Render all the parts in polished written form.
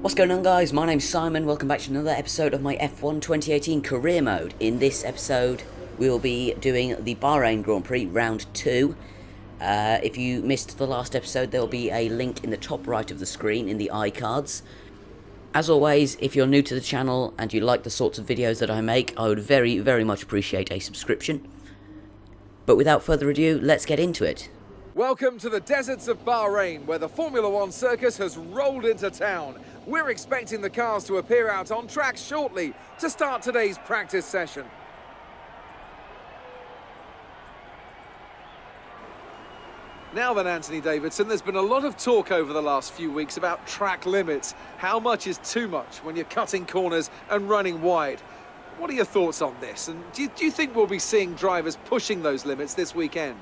What's going on, guys? My name's Simon. Welcome back to another episode of my F1 2018 career mode. In this episode we'll be doing the Bahrain Grand Prix round 2. If you missed the last episode, there'll be a link in the top right of the screen in the iCards. As always, if you're new to the channel and you like the sorts of videos that I make, I would very much appreciate a subscription. But without further ado, let's get into it. Welcome to the deserts of Bahrain, where the Formula One circus has rolled into town. We're expecting the cars to appear out on track shortly to start today's practice session. Now then, Anthony Davidson, there's been a lot of talk over the last few weeks about track limits. How much is too much when you're cutting corners and running wide? What are your thoughts on this? And do you think we'll be seeing drivers pushing those limits this weekend?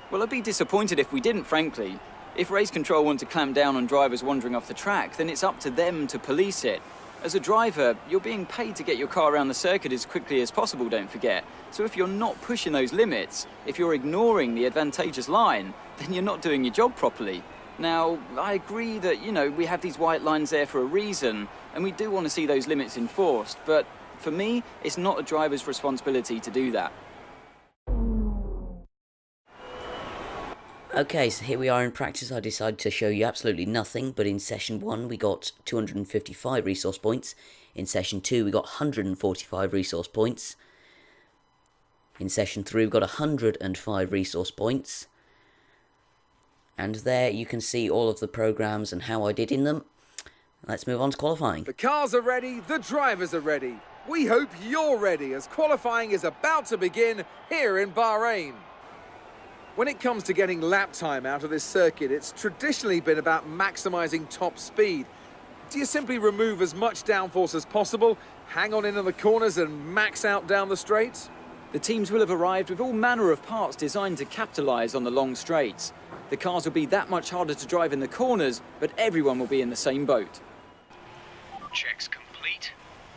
Well, I'd be disappointed if we didn't, frankly. If race control want to clamp down on drivers wandering off the track, then it's up to them to police it. As a driver, you're being paid to get your car around the circuit as quickly as possible, don't forget. So if you're not pushing those limits, if you're ignoring the advantageous line, then you're not doing your job properly. Now, I agree that, we have these white lines there for a reason, and we do want to see those limits enforced, but for me, it's not a driver's responsibility to do that. Okay, so here we are in practice. I decided to show you absolutely nothing, but in session 1 we got 255 resource points. In session 2 we got 145 resource points. In session 3 we've got 105 resource points. And there you can see all of the programs and how I did in them. Let's move on to qualifying. The cars are ready, the drivers are ready. We hope you're ready as qualifying is about to begin here in Bahrain. When it comes to getting lap time out of this circuit, it's traditionally been about maximising top speed. Do you simply remove as much downforce as possible, hang on into the corners and max out down the straights? The teams will have arrived with all manner of parts designed to capitalise on the long straights. The cars will be that much harder to drive in the corners, but everyone will be in the same boat. Checks complete.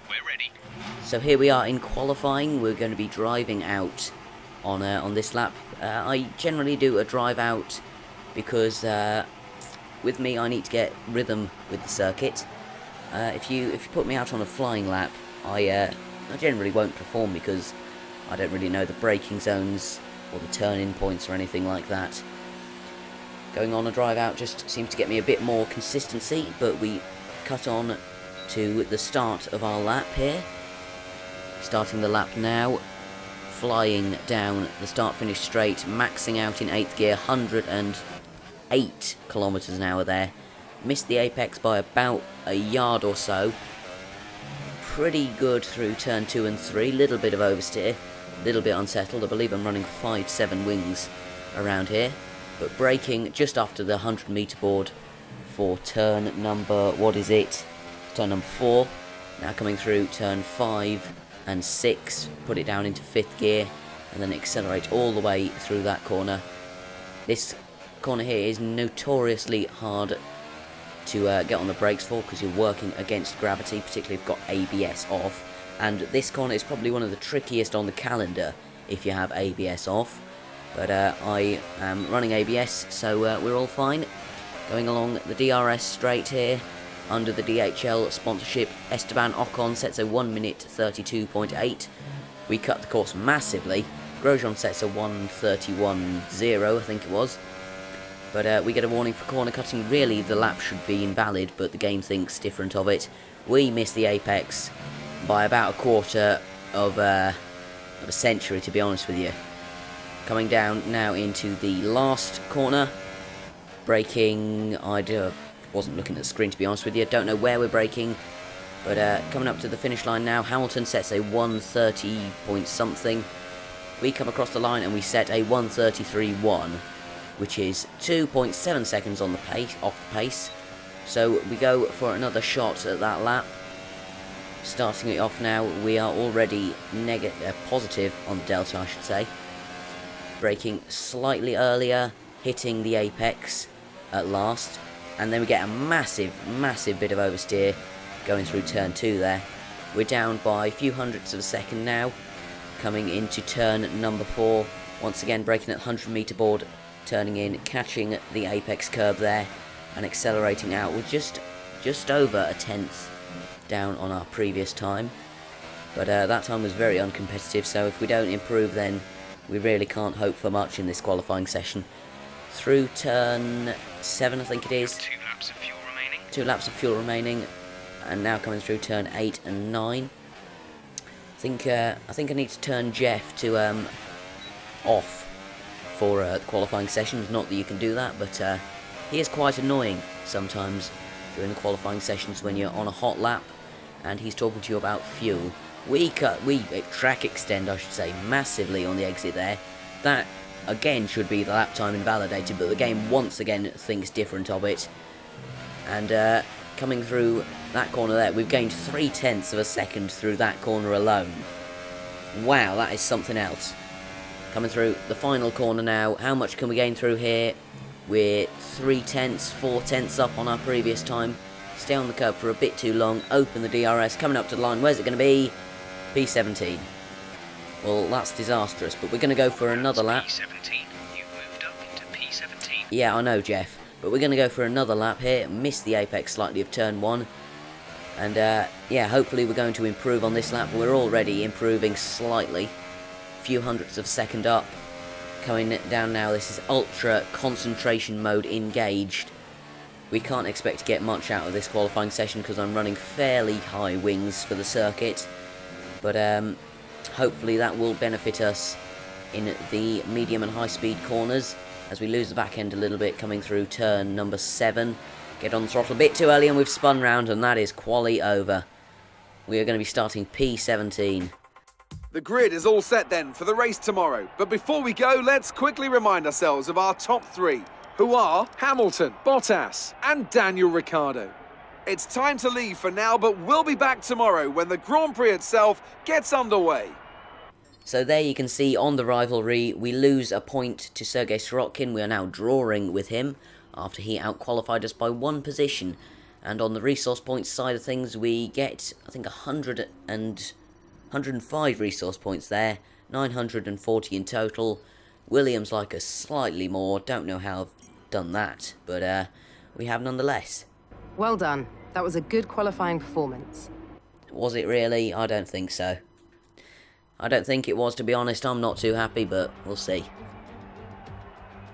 We're ready. So here we are in qualifying. We're going to be driving out on this lap. I generally do a drive out because with me I need to get rhythm with the circuit. If you put me out on a flying lap, I generally won't perform because I don't really know the braking zones or the turn-in points or anything like that. Going on a drive out just seems to get me a bit more consistency, but we cut on to the start of our lap here. Starting the lap now. Flying down the start-finish straight, maxing out in 8th gear, 108 kilometers an hour there. Missed the apex by about a yard or so. Pretty good through turn 2 and 3, little bit of oversteer, little bit unsettled. I believe I'm running 5-7 wings around here, but braking just after the 100 meter board for turn number, turn number 4. Now coming through turn 5 and 6, put it down into 5th gear and then accelerate all the way through that corner. This corner here is notoriously hard to get on the brakes for because you're working against gravity, particularly if you've got ABS off, and this corner is probably one of the trickiest on the calendar if you have ABS off, but I am running ABS, so we're all fine. Going along the DRS straight here under the DHL sponsorship. Esteban Ocon sets a 1 minute 32.8. We cut the course massively. Grosjean sets a 1:31.0, I think it was. But we get a warning for corner cutting. Really, the lap should be invalid, but the game thinks different of it. We miss the apex by about a quarter of a century, to be honest with you. Coming down now into the last corner. Braking, wasn't looking at the screen, to be honest with you. Don't know where we're braking, but coming up to the finish line now. Hamilton sets a 1:30 point something. We come across the line and we set a 1:33.1, which is 2.7 seconds on the off the pace. So we go for another shot at that lap. Starting it off now, we are already positive on the delta, I should say. Braking slightly earlier, hitting the apex at last. And then we get a massive bit of oversteer going through turn 2 there. We're down by a few hundredths of a second now, coming into turn number 4. Once again braking at 100 meter board, turning in, catching the apex curve there, and accelerating out with just just over a tenth down on our previous time. But that time was very uncompetitive, so if we don't improve, then we really can't hope for much in this qualifying session. Through turn 7, I think it is. 2 laps of fuel remaining. 2 laps of fuel remaining, and now coming through turn 8 and 9. I think I need to turn Jeff to off for the qualifying sessions. Not that you can do that, but he is quite annoying sometimes during the qualifying sessions when you're on a hot lap and he's talking to you about fuel. We track extend, I should say, massively on the exit there. That again should be the lap time invalidated, but the game once again thinks different of it. And coming through that corner there, we've gained 0.3 of a second through that corner alone. Wow, that is something else. Coming through the final corner now, how much can we gain through here? We're 0.4 up on our previous time. Stay on the curb for a bit too long, open the DRS, coming up to the line, where's it going to be? P17. Well, that's disastrous, but we're going to go for another lap. P17. You've moved up into P17. Yeah, I know, Jeff. But we're going to go for another lap here. Missed the apex slightly of turn 1. And, yeah, hopefully we're going to improve on this lap. We're already improving slightly. A few hundredths of a second up. Coming down now, this is ultra concentration mode engaged. We can't expect to get much out of this qualifying session because I'm running fairly high wings for the circuit. But, hopefully that will benefit us in the medium and high speed corners as we lose the back end a little bit coming through turn number 7. Get on the throttle a bit too early and we've spun round, and that is quali over. We are going to be starting P17. The grid is all set then for the race tomorrow. But before we go, let's quickly remind ourselves of our top 3, who are Hamilton, Bottas and Daniel Ricciardo. It's time to leave for now, but we'll be back tomorrow when the Grand Prix itself gets underway. So there you can see on the rivalry, we lose a point to Sergei Sirotkin. We are now drawing with him after he out-qualified us by 1 position. And on the resource points side of things, we get, I think, 105 resource points there, 940 in total. Williams like us slightly more, don't know how I've done that, but we have nonetheless. Well done. That was a good qualifying performance. Was it really? I don't think so. I don't think it was, to be honest. I'm not too happy, but we'll see.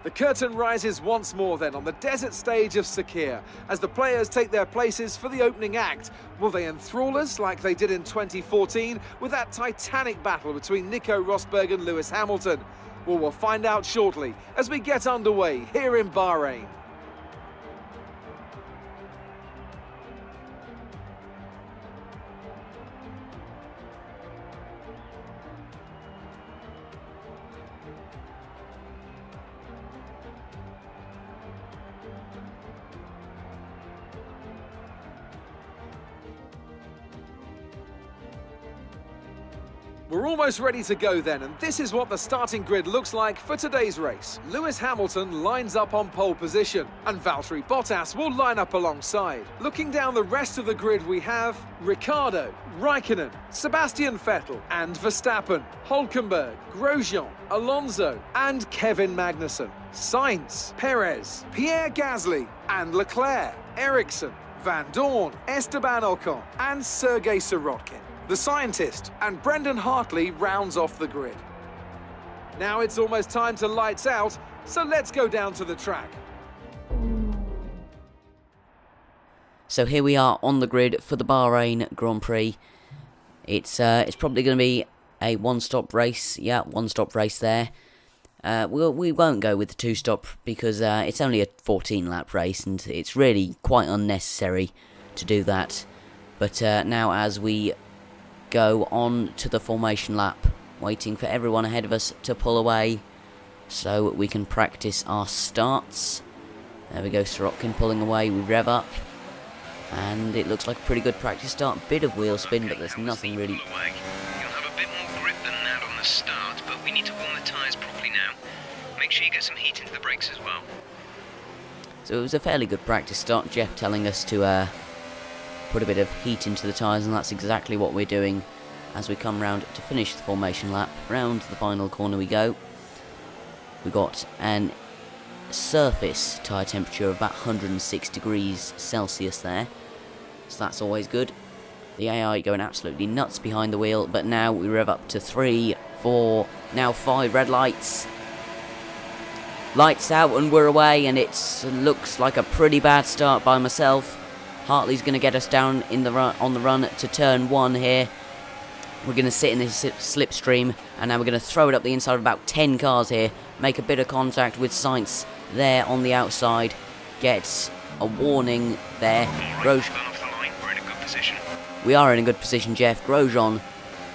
The curtain rises once more then on the desert stage of Sakir as the players take their places for the opening act. Will they enthrall us like they did in 2014 with that titanic battle between Nico Rosberg and Lewis Hamilton? Well, we'll find out shortly as we get underway here in Bahrain. We're almost ready to go then, and this is what the starting grid looks like for today's race. Lewis Hamilton lines up on pole position, and Valtteri Bottas will line up alongside. Looking down the rest of the grid, we have Ricciardo, Raikkonen, Sebastian Vettel and Verstappen, Hülkenberg, Grosjean, Alonso and Kevin Magnussen, Sainz, Perez, Pierre Gasly and Leclerc, Ericsson, Van Dorn, Esteban Ocon and Sergei Sirotkin. The scientist and Brendan Hartley rounds off the grid. Now it's almost time to lights out, so let's go down to the track. So here we are on the grid for the Bahrain Grand Prix. It's probably going to be a one-stop race. Yeah, one-stop race there. We won't go with the two-stop because it's only a 14-lap race and it's really quite unnecessary to do that. But now as we go on to the formation lap, waiting for everyone ahead of us to pull away so we can practice our starts. There we go, Sirotkin pulling away, we rev up, and it looks like a pretty good practice start. Bit of wheel spin, but there's nothing really. You'll have a bit more grip than that on the start, but we need to warm the tyres properly now. Make sure you get some heat into the brakes as well. So it was a fairly good practice start, Jeff telling us to put a bit of heat into the tyres, and that's exactly what we're doing as we come round to finish the formation lap. Round the final corner we go. We got an surface tyre temperature of about 106 degrees Celsius there, so that's always good. The AI going absolutely nuts behind the wheel, but now we rev up to 3, 4, now 5 red lights. Lights out and we're away, and it looks like a pretty bad start by myself. Hartley's going to get us down in the on the run to turn 1 here. We're going to sit in this slipstream, and now we're going to throw it up the inside of about 10 cars here. Make a bit of contact with Sainz there on the outside. Gets a warning there. We are in a good position, Jeff. Grosjean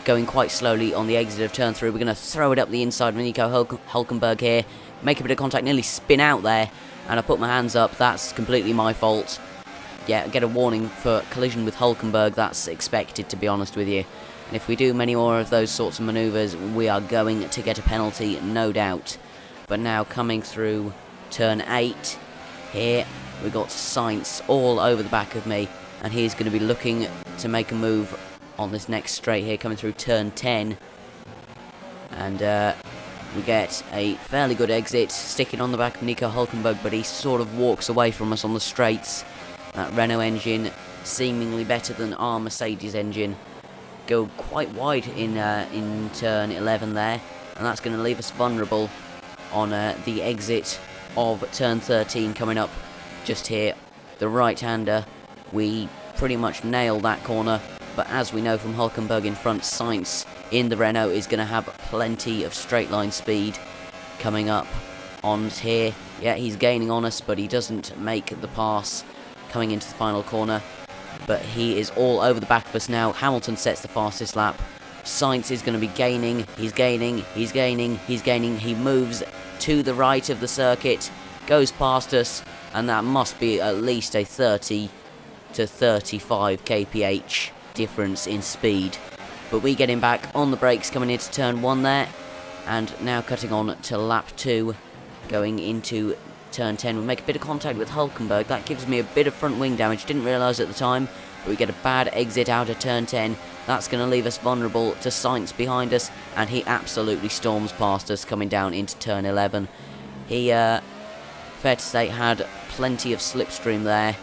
going quite slowly on the exit of turn 3. We're going to throw it up the inside of Nico Hülkenberg here. Make a bit of contact, nearly spin out there. And I put my hands up. That's completely my fault. Yeah, get a warning for collision with Hülkenberg. That's expected, to be honest with you. And if we do many more of those sorts of manoeuvres, we are going to get a penalty, no doubt. But now coming through turn 8 here, we got Sainz all over the back of me. And he's going to be looking to make a move on this next straight here, coming through turn 10. And we get a fairly good exit, sticking on the back of Nico Hülkenberg, but he sort of walks away from us on the straights. That Renault engine, seemingly better than our Mercedes engine. Go quite wide in turn 11 there, and that's going to leave us vulnerable on the exit of turn 13 coming up just here. The right-hander, we pretty much nail that corner, but as we know from Hülkenberg in front, Sainz in the Renault is going to have plenty of straight line speed coming up on here. Yeah, he's gaining on us, but he doesn't make the pass coming into the final corner. But he is all over the back of us now. Hamilton sets the fastest lap. Sainz is going to be gaining. He's gaining. He's gaining. He's gaining. He moves to the right of the circuit, goes past us, and that must be at least a 30 to 35 kph difference in speed. But we get him back on the brakes coming into turn 1 there. And now cutting on to lap 2, going into turn 10. We make a bit of contact with Hülkenberg. That gives me a bit of front wing damage. Didn't realise at the time. But we get a bad exit out of turn 10. That's going to leave us vulnerable to Sainz behind us. And he absolutely storms past us coming down into turn 11. He, fair to say, had plenty of slipstream there.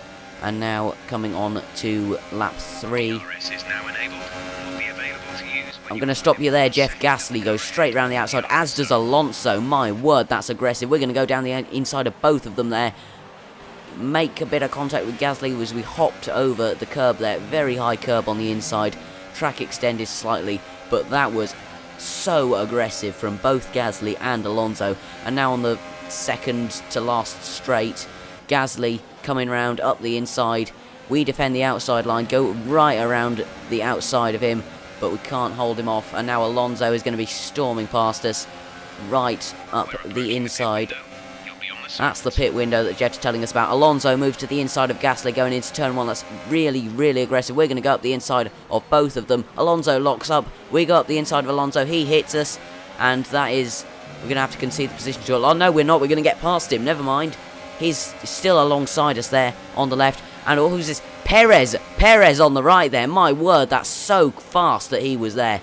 And now coming on to lap 3. I'm going to stop you there, Jeff. Gasly goes straight around the outside, as does Alonso. My word, that's aggressive. We're going to go down the inside of both of them there. Make a bit of contact with Gasly as we hopped over the curb there. Very high curb on the inside. Track extended slightly, but that was so aggressive from both Gasly and Alonso. And now on the second to last straight, Gasly coming round up the inside. We defend the outside line, go right around the outside of him, but we can't hold him off. And now Alonso is going to be storming past us right up the inside. That's the pit window that Jeff's telling us about. Alonso moves to the inside of Gasly going into turn 1. That's really, really aggressive. We're going to go up the inside of both of them. Alonso locks up. We go up the inside of Alonso. He hits us. And that is... we're going to have to concede the position to... oh, no, we're not. We're going to get past him. Never mind. He's still alongside us there on the left. And who's this? Perez. Perez on the right there. My word, that's so fast that he was there.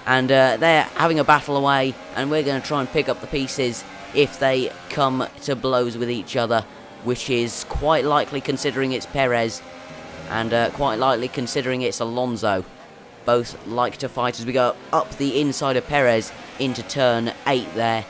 And they're having a battle away. And we're going to try and pick up the pieces if they come to blows with each other, which is quite likely considering it's Perez, and quite likely considering it's Alonso. Both like to fight as we go up the inside of Perez into turn 8 there.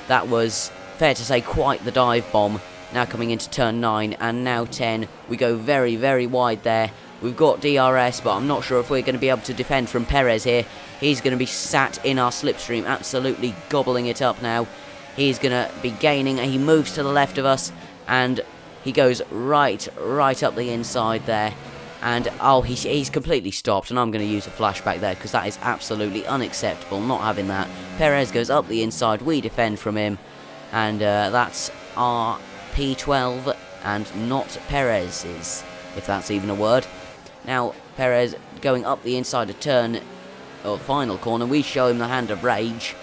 That was, fair to say, quite the dive bomb. Now coming into turn 9 and now 10. We go very, very wide there. We've got DRS, but I'm not sure if we're going to be able to defend from Perez here. He's going to be sat in our slipstream, absolutely gobbling it up now. He's going to be gaining, and he moves to the left of us, and he goes right up the inside there. And, oh, he's completely stopped, and I'm going to use a flashback there, because that is absolutely unacceptable, not having that. Perez goes up the inside, we defend from him, and that's our P12, and not Perez's, if that's even a word. Now, Perez going up the inside of turn, or final corner, we show him the hand of rage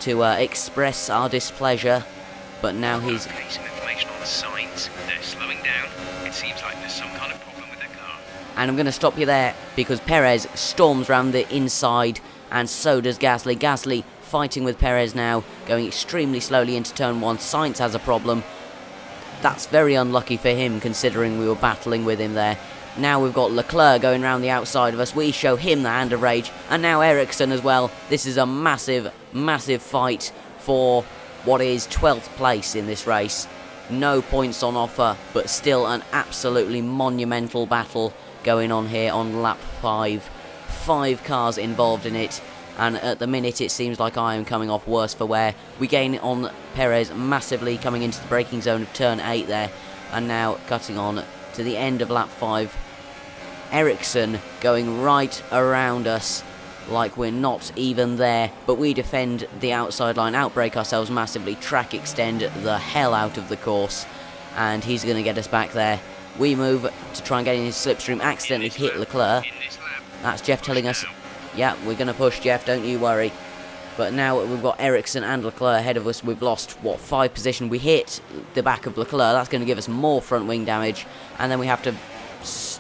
to express our displeasure, but now he's... okay, some information on the signs. They're slowing down. It seems like there's some kind of problem with their car. And I'm going to stop you there, because Perez storms round the inside, and so does Gasly. Gasly fighting with Perez now, going extremely slowly into turn 1. Sainz has a problem. That's very unlucky for him, considering we were battling with him there. Now we've got Leclerc going around the outside of us. We show him the hand of rage. And now Ericsson as well. This is a massive, massive fight for what is 12th place in this race. No points on offer, but still an absolutely monumental battle going on here on lap 5. 5 cars involved in it. And at the minute it seems like I am coming off worse for wear. We gain on Perez massively coming into the braking zone of turn 8 there. And now cutting on to the end of lap 5. Ericsson going right around us like we're not even there, but we defend the outside line, outbrake ourselves massively, track extend the hell out of the course, and he's going to get us back there. We move to try and get in his slipstream, accidentally hit Leclerc. That's Jeff telling us, yeah, we're going to push, Jeff, don't you worry. But now we've got Ericsson and Leclerc ahead of us. We've lost, 5 position. We hit the back of Leclerc. That's going to give us more front wing damage. And then we have to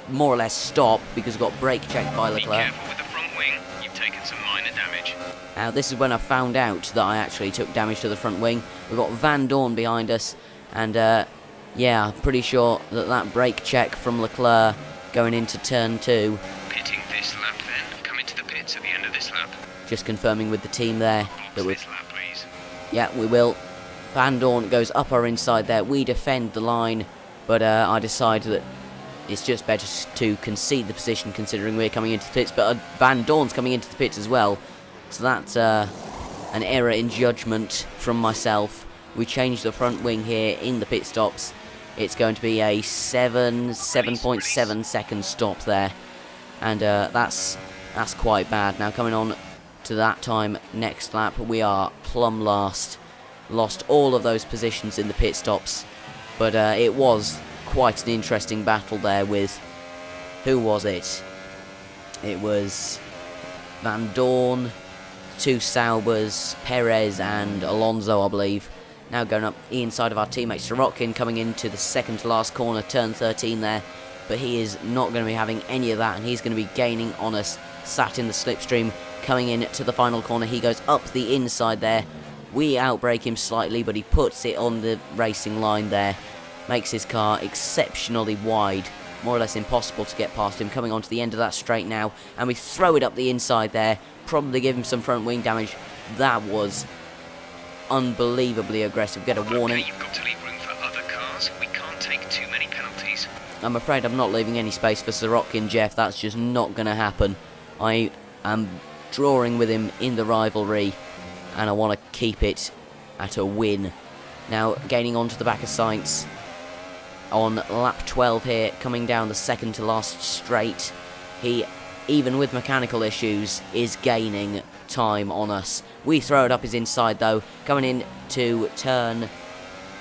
more or less stop because we've got brake checked by Leclerc. Be careful with the front wing. You've taken some minor damage. Now this is when I found out that I actually took damage to the front wing. We've got Van Dorn behind us. And yeah, I'm pretty sure that brake check from Leclerc going into turn 2. Pitting this lap then. Come into the pits at the end of this lap. Just confirming with the team there that we. This lap, please. Yeah, we will. Van Dorn goes up our inside there. We defend the line, but I decide that it's just better to concede the position considering we're coming into the pits. But Van Dorn's coming into the pits as well, so that's an error in judgment from myself. We change the front wing here in the pit stops. It's going to be a 7.7 second stop there, and that's quite bad. Now coming on to that time next lap, we are plumb last. Lost all of those positions in the pit stops, but it was quite an interesting battle there with, who was it? It was Van Dorn, 2 Saubers, Perez and Alonso, I believe. Now going up inside of our teammate Sorokin, coming into the second to last corner, turn 13 there, but he is not going to be having any of that, and he's going to be gaining on us, sat in the slipstream. Coming in to the final corner, he goes up the inside there. We outbrake him slightly, but he puts it on the racing line there. Makes his car exceptionally wide. More or less impossible to get past him. Coming onto the end of that straight now. And we throw it up the inside there. Probably give him some front wing damage. That was unbelievably aggressive. Get a warning. Okay, you've got to leave room for other cars. We can't take too many penalties. I'm afraid I'm not leaving any space for Sorokin, Jeff. That's just not going to happen. I am drawing with him in the rivalry, and I want to keep it at a win. Now gaining onto the back of Sainz on lap 12 here, coming down the second to last straight. He, even with mechanical issues, is gaining time on us. We throw it up his inside though, coming in to turn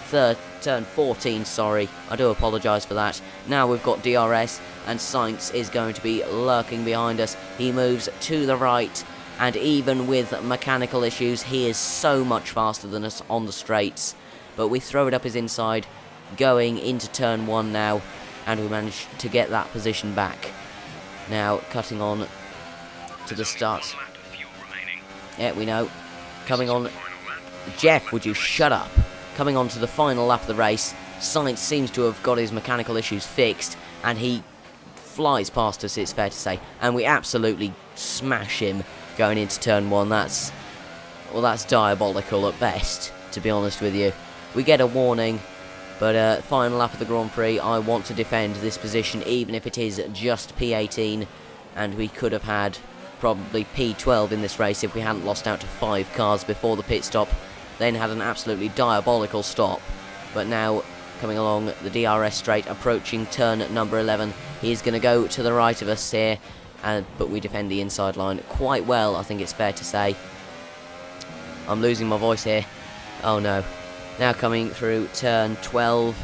14, sorry. I do apologise for that. Now we've got DRS, and Sainz is going to be lurking behind us. He moves to the right, and even with mechanical issues, he is so much faster than us on the straights. But we throw it up his inside, going into turn 1 now, and we manage to get that position back. Now cutting on to the start. Yeah, we know. Coming on. Jeff, would you shut up? Coming on to the final lap of the race, Sainz seems to have got his mechanical issues fixed, and he flies past us, it's fair to say, and we absolutely smash him going into turn 1. That's diabolical at best, to be honest with you. We get a warning, but final lap of the Grand Prix, I want to defend this position, even if it is just P18, and we could have had probably P12 in this race if we hadn't lost out to 5 cars before the pit stop, then had an absolutely diabolical stop. But now coming along the DRS straight, approaching turn number 11, he's going to go to the right of us here, but we defend the inside line quite well, I think it's fair to say. I'm losing my voice here. Oh no. Now coming through turn 12,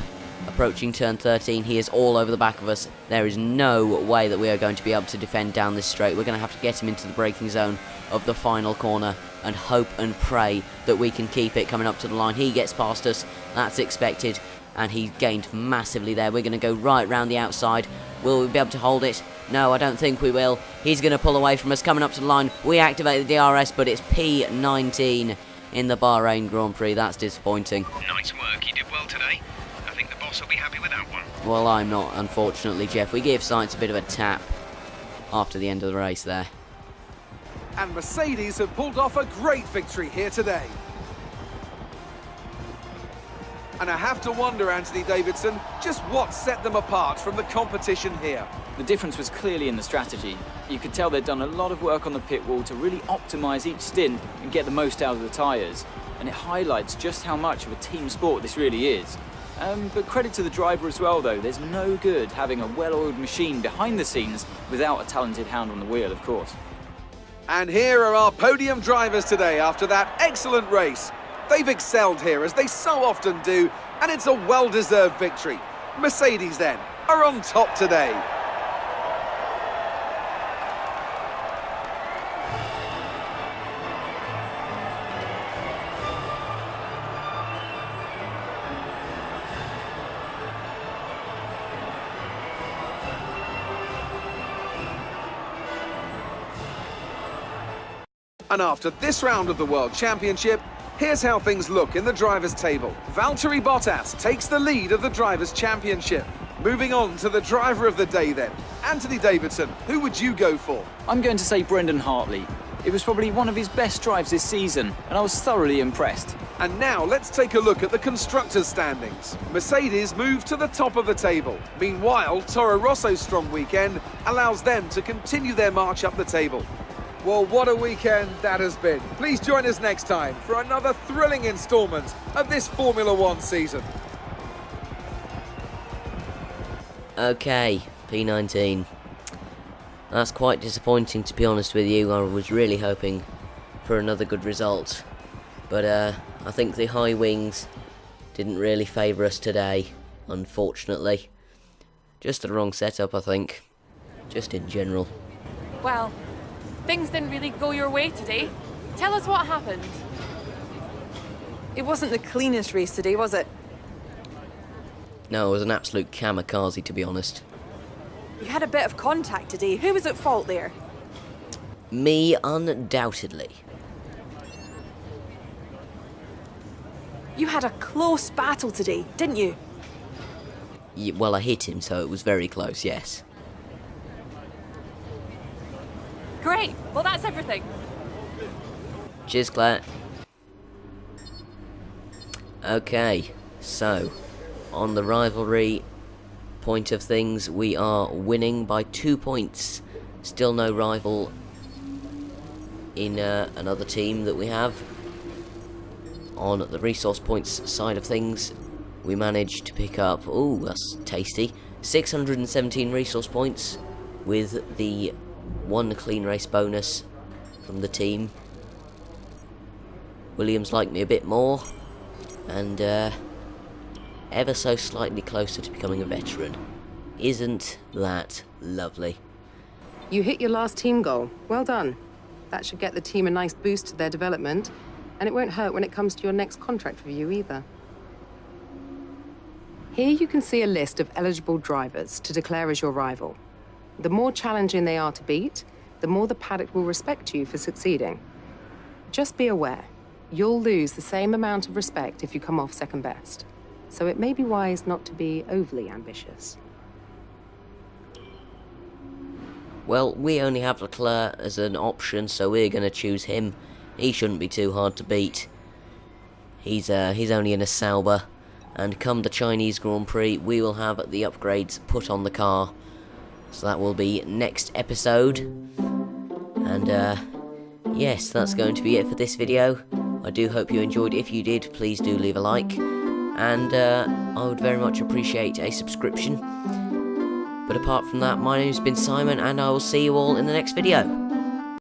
approaching turn 13, he is all over the back of us. There is no way that we are going to be able to defend down this straight. We're going to have to get him into the braking zone of the final corner and hope and pray that we can keep it coming up to the line. He gets past us, that's expected, and he gained massively there. We're going to go right round the outside. Will we be able to hold it? No, I don't think we will. He's going to pull away from us, coming up to the line. We activate the DRS, but it's P19 in the Bahrain Grand Prix. That's disappointing. Nice work, you did well today. I think the boss else will be happy with that one. Well, I'm not, unfortunately, Jeff. We gave Sainz a bit of a tap after the end of the race there. And Mercedes have pulled off a great victory here today. And I have to wonder, Anthony Davidson, just what set them apart from the competition here. The difference was clearly in the strategy. You could tell they'd done a lot of work on the pit wall to really optimise each stint and get the most out of the tyres. And it highlights just how much of a team sport this really is. But credit to the driver as well, though. There's no good having a well-oiled machine behind the scenes without a talented hand on the wheel, of course. And here are our podium drivers today after that excellent race. They've excelled here, as they so often do, and it's a well-deserved victory. Mercedes, then, are on top today. And after this round of the World Championship, here's how things look in the Drivers' Table. Valtteri Bottas takes the lead of the Drivers' Championship. Moving on to the Driver of the Day then. Anthony Davidson, who would you go for? I'm going to say Brendan Hartley. It was probably one of his best drives this season, and I was thoroughly impressed. And now let's take a look at the Constructors' standings. Mercedes move to the top of the table. Meanwhile, Toro Rosso's strong weekend allows them to continue their march up the table. Well, what a weekend that has been. Please join us next time for another thrilling instalment of this Formula One season. Okay, P19. That's quite disappointing, to be honest with you. I was really hoping for another good result. But I think the high wings didn't really favour us today, unfortunately. Just the wrong setup, I think. Just in general. Well, things didn't really go your way today. Tell us what happened. It wasn't the cleanest race today, was it? No, it was an absolute kamikaze, to be honest. You had a bit of contact today. Who was at fault there? Me, undoubtedly. You had a close battle today, didn't you? Well, I hit him, so it was very close, yes. Great. Well, that's everything. Cheers, Claire. Okay, so on the rivalry point of things, we are winning by 2 points. Still no rival in another team that we have. On the resource points side of things, we managed to pick up, ooh, that's tasty, 617 resource points with the 1 clean race bonus from the team. Williams liked me a bit more, and ever so slightly closer to becoming a veteran. Isn't that lovely? You hit your last team goal. Well done. That should get the team a nice boost to their development, and it won't hurt when it comes to your next contract review either. Here you can see a list of eligible drivers to declare as your rival. The more challenging they are to beat, the more the paddock will respect you for succeeding. Just be aware, you'll lose the same amount of respect if you come off second best, so it may be wise not to be overly ambitious. Well, we only have Leclerc as an option, so we're going to choose him. He shouldn't be too hard to beat. He's only in a Sauber, and come the Chinese Grand Prix, we will have the upgrades put on the car. So that will be next episode. And yes, that's going to be it for this video. I do hope you enjoyed. If you did, please do leave a like. And I would very much appreciate a subscription. But apart from that, my name's been Simon, and I will see you all in the next video.